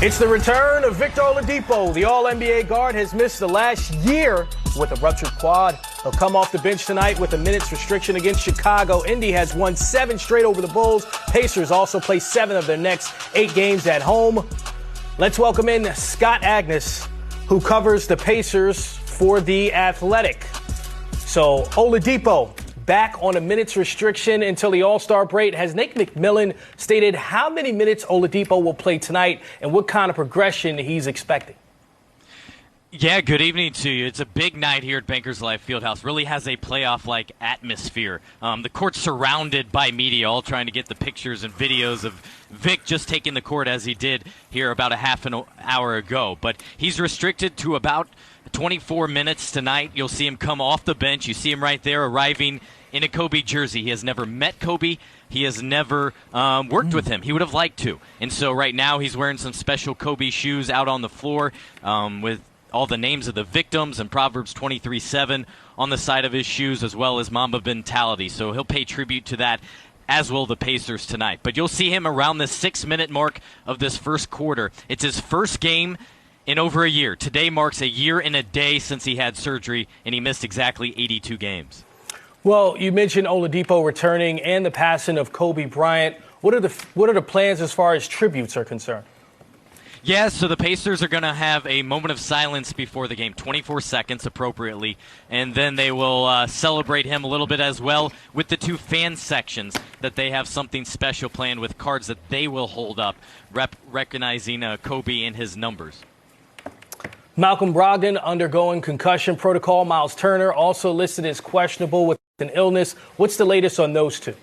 It's the return of Victor Oladipo. The All-NBA guard has missed the last year with a ruptured quad. He'll come off the bench tonight with a minutes restriction against Chicago. Indy has won 7 straight over the Bulls. Pacers also play 7 of their next 8 games at home. Let's welcome in Scott Agnes, who covers the Pacers for The Athletic. So Oladipo back on a minutes restriction until the All-Star break. Has Nate McMillan stated how many minutes Oladipo will play tonight and what kind of progression he's expecting? Yeah, good evening to you. It's a big night here at Bankers Life Fieldhouse. Really has a playoff-like atmosphere. The court's surrounded by media, all trying to get the pictures and videos of Vic just taking the court as he did here about a half an hour ago. But he's restricted to about 24 minutes tonight. You'll see him come off the bench. You see him right there arriving in a Kobe jersey. He has never met Kobe. He has never worked with him. He would have liked to. And so right now he's wearing some special Kobe shoes out on the floor with all the names of the victims and Proverbs 23:7 on the side of his shoes, as well as Mamba mentality. So he'll pay tribute to that, as will the Pacers tonight. But you'll see him around the 6-minute mark of this first quarter. It's his first game in over a year. Today marks a year and a day since he had surgery, and he missed exactly 82 games. Well, you mentioned Oladipo returning and the passing of Kobe Bryant. What are the plans as far as tributes are concerned? Yeah, so the Pacers are going to have a moment of silence before the game, 24 seconds appropriately, and then they will celebrate him a little bit as well with the 2 fan sections that they have something special planned with cards that they will hold up, recognizing Kobe and his numbers. Malcolm Brogdon undergoing concussion protocol. Miles Turner also listed as questionable with an illness. What's the latest on those 2?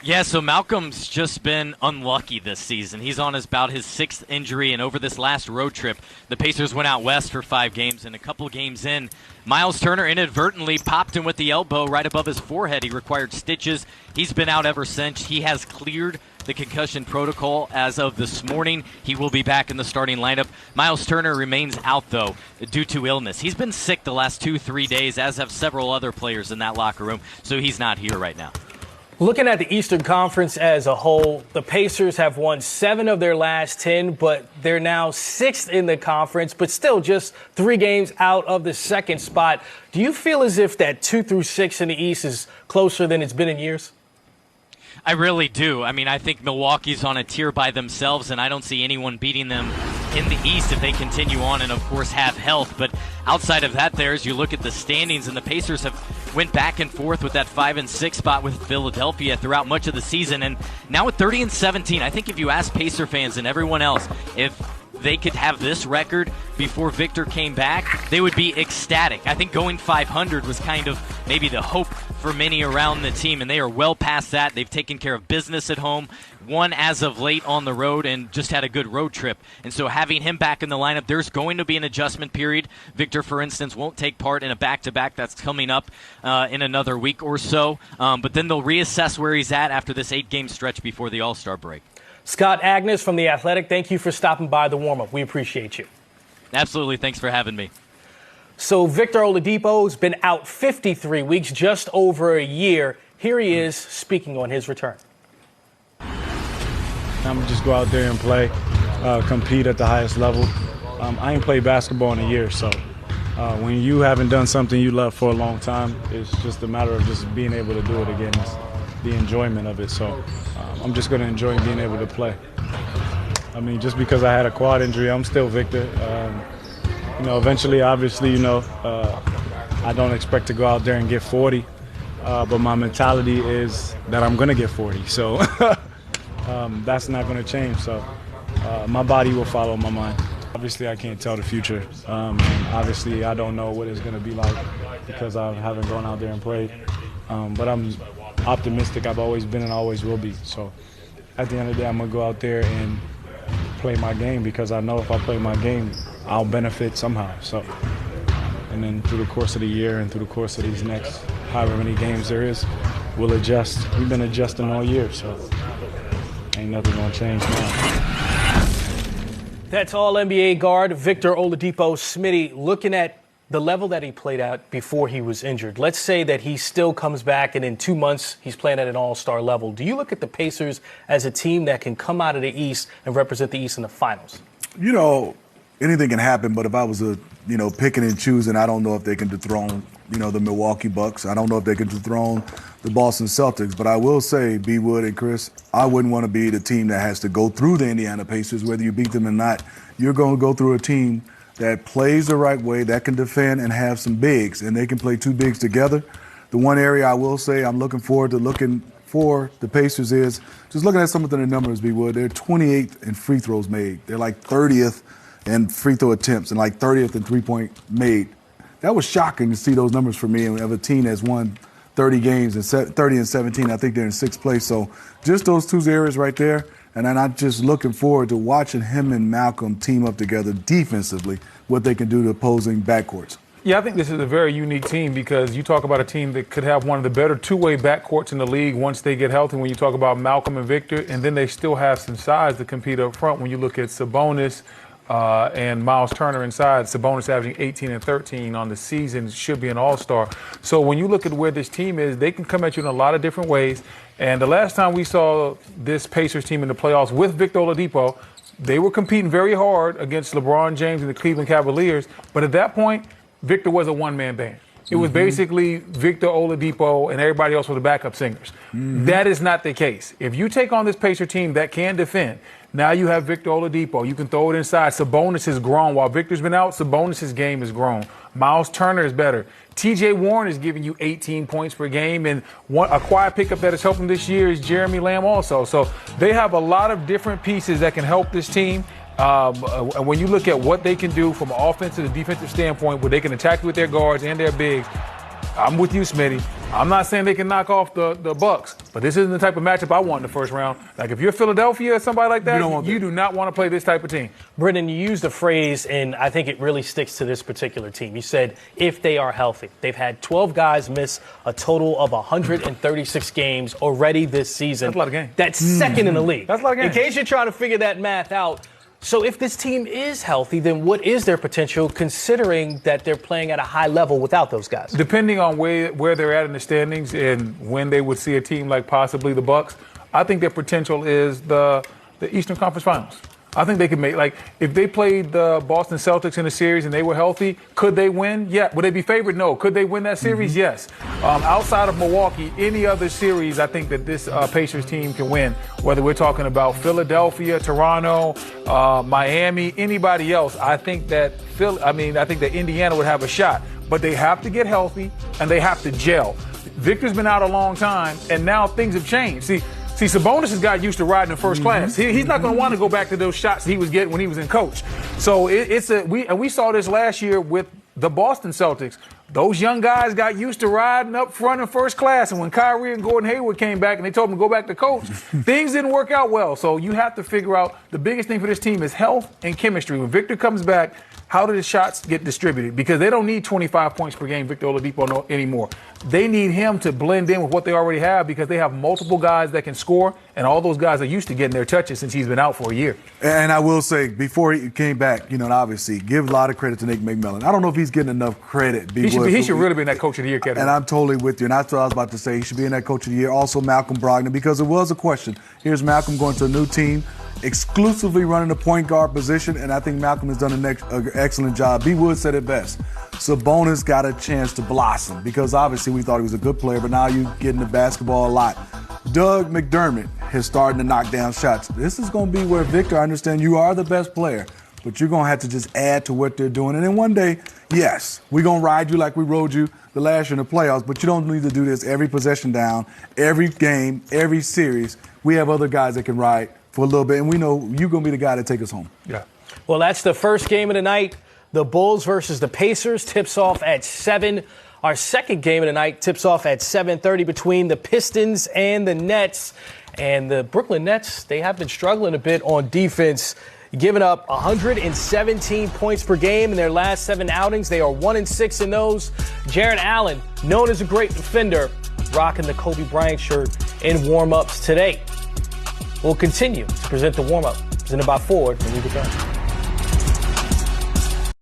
Yeah, so Malcolm's just been unlucky this season. He's on about his 6th injury, and over this last road trip, the Pacers went out west for 5 games, and a couple games in, Miles Turner inadvertently popped him with the elbow right above his forehead. He required stitches. He's been out ever since. He has cleared the concussion protocol as of this morning. He will be back in the starting lineup. Miles Turner remains out, though, due to illness. He's been sick the last 2-3 days, as have several other players in that locker room, so he's not here right now. Looking at the Eastern Conference as a whole, the Pacers have won 7 of their last 10, but they're now 6th in the conference, but still just 3 games out of the 2nd spot. Do you feel as if that 2 through 6 in the East is closer than it's been in years? I really do. I mean, I think Milwaukee's on a tier by themselves, and I don't see anyone beating them in the East if they continue on and, of course, have health. But outside of that, as you look at the standings, and the Pacers have went back and forth with that 5 and 6 spot with Philadelphia throughout much of the season. And now at 30 and 17, I think if you ask Pacer fans and everyone else if they could have this record before Victor came back, they would be ecstatic. I think going 500 was kind of maybe the hope for many around the team, and they are well past that. They've taken care of business at home, won as of late on the road, and just had a good road trip. And so having him back in the lineup, there's going to be an adjustment period. Victor, for instance, won't take part in a back-to-back that's coming up in another week or so. But then they'll reassess where he's at after this 8-game stretch before the All-Star break. Scott Agnes from The Athletic, thank you for stopping by the warm-up. We appreciate you. Absolutely. Thanks for having me. So Victor Oladipo's been out 53 weeks, just over a year. Here he is speaking on his return. I'm going to just go out there and play, compete at the highest level. I ain't played basketball in a year, so when you haven't done something you love for a long time, it's just a matter of just being able to do it again. It's the enjoyment of it. So I'm just going to enjoy being able to play. I mean, just because I had a quad injury, I'm still Victor. Eventually, obviously, I don't expect to go out there and get 40, but my mentality is that I'm going to get 40. So that's not going to change. So my body will follow my mind. Obviously, I can't tell the future. Obviously, I don't know what it's going to be like because I haven't gone out there and played. But I'm optimistic. I've always been and always will be. So at the end of the day, I'm going to go out there and play my game because I know if I play my game, I'll benefit somehow. So, and then through the course of the year and through the course of these next however many games there is, we'll adjust. We've been adjusting all year, so ain't nothing going to change now. That's All-NBA guard Victor Oladipo. Smitty, looking at the level that he played at before he was injured, let's say that he still comes back and in 2 months he's playing at an all-star level. Do you look at the Pacers as a team that can come out of the East and represent the East in the finals? You know, anything can happen, but if I was picking and choosing, I don't know if they can dethrone, the Milwaukee Bucks. I don't know if they can dethrone the Boston Celtics, but I will say, B. Wood and Chris, I wouldn't want to be the team that has to go through the Indiana Pacers, whether you beat them or not. You're going to go through a team that plays the right way, that can defend and have some bigs, and they can play two bigs together. The one area I will say I'm looking for the Pacers is just looking at some of the numbers, B. Wood. They're 28th in free throws made. They're like 30th in free throw attempts and like 30th in three-point made. That was shocking to see those numbers for me. And we have a team that's won 30 games and 30 and 17. I think they're in sixth place. So just those two areas right there. And then I'm just looking forward to watching him and Malcolm team up together defensively, what they can do to opposing backcourts. Yeah, I think this is a very unique team because you talk about a team that could have one of the better two-way backcourts in the league once they get healthy. When you talk about Malcolm and Victor, and then they still have some size to compete up front. When you look at Sabonis and Miles Turner inside, Sabonis averaging 18 and 13 on the season, should be an all-star. So when you look at where this team is, they can come at you in a lot of different ways. And the last time we saw this Pacers team in the playoffs with Victor Oladipo, they were competing very hard against LeBron James and the Cleveland Cavaliers. But at that point, Victor was a one-man band. It was basically Victor Oladipo and everybody else were the backup singers. That is not the case. If you take on this Pacer team that can defend, now you have Victor Oladipo. You can throw it inside. Sabonis has grown. While Victor's been out, Sabonis' game has grown. Miles Turner is better. T.J. Warren is giving you 18 points per game, and a quiet pickup that has helped him this year is Jeremy Lamb also. So they have a lot of different pieces that can help this team. And when you look at what they can do from an offensive and defensive standpoint, where they can attack with their guards and their bigs, I'm with you, Smitty. I'm not saying they can knock off the Bucks, but this isn't the type of matchup I want in the first round. Like, if you're Philadelphia or somebody like that, you do not want to play this type of team. Brendan, you used a phrase, and I think it really sticks to this particular team. You said, if they are healthy. They've had 12 guys miss a total of 136 games already this season. That's a lot of games. That's second in the league. That's a lot of games. In case you're trying to figure that math out, so if this team is healthy, then what is their potential, considering that they're playing at a high level without those guys? Depending on where they're at in the standings and when they would see a team like possibly the Bucks, I think their potential is the Eastern Conference Finals. I think they could make, like, if they played the Boston Celtics in a series and they were healthy, could they win? Yeah. Would they be favored? No. Could they win that series? Yes. Outside of Milwaukee, any other series, I think that this Pacers team can win. Whether we're talking about Philadelphia, Toronto, Miami, anybody else, I think that Indiana would have a shot. But they have to get healthy and they have to gel. Victor's been out a long time, and now things have changed. See, Sabonis has got used to riding in first class. He's not going to want to go back to those shots he was getting when he was in coach. So we saw this last year with the Boston Celtics. Those young guys got used to riding up front in first class. And when Kyrie and Gordon Hayward came back and they told them to go back to coach, things didn't work out well. So you have to figure out the biggest thing for this team is health and chemistry. When Victor comes back, how do the shots get distributed? Because they don't need 25 points per game, Victor Oladipo, anymore. They need him to blend in with what they already have because they have multiple guys that can score, and all those guys are used to getting their touches since he's been out for a year. And I will say, before he came back, and obviously, give a lot of credit to Nick McMillan. I don't know if he's getting enough credit. He should really be in that Coach of the Year category. And I'm totally with you, and that's what I was about to say. He should be in that Coach of the Year. Also, Malcolm Brogdon, because it was a question. Here's Malcolm going to a new team, exclusively running the point guard position, and I think Malcolm has done an excellent job. B. Wood said it best. Sabonis got a chance to blossom because obviously we thought he was a good player, but now you're getting the basketball a lot. Doug McDermott is starting to knock down shots. This is going to be where Victor, I understand you are the best player, but you're going to have to just add to what they're doing. And then one day, yes, we're going to ride you like we rode you the last year in the playoffs, but you don't need to do this every possession down, every game, every series. We have other guys that can ride for a little bit, and we know you're going to be the guy to take us home. Yeah. Well, that's the first game of the night. The Bulls versus the Pacers tips off at 7. Our second game of the night tips off at 7:30 between the Pistons and the Nets. And the Brooklyn Nets, they have been struggling a bit on defense, giving up 117 points per game in their last 7 outings. They are 1-6 in those. Jarrett Allen, known as a great defender, rocking the Kobe Bryant shirt in warm-ups today. We'll continue to present the warm-up presented by Ford when we return.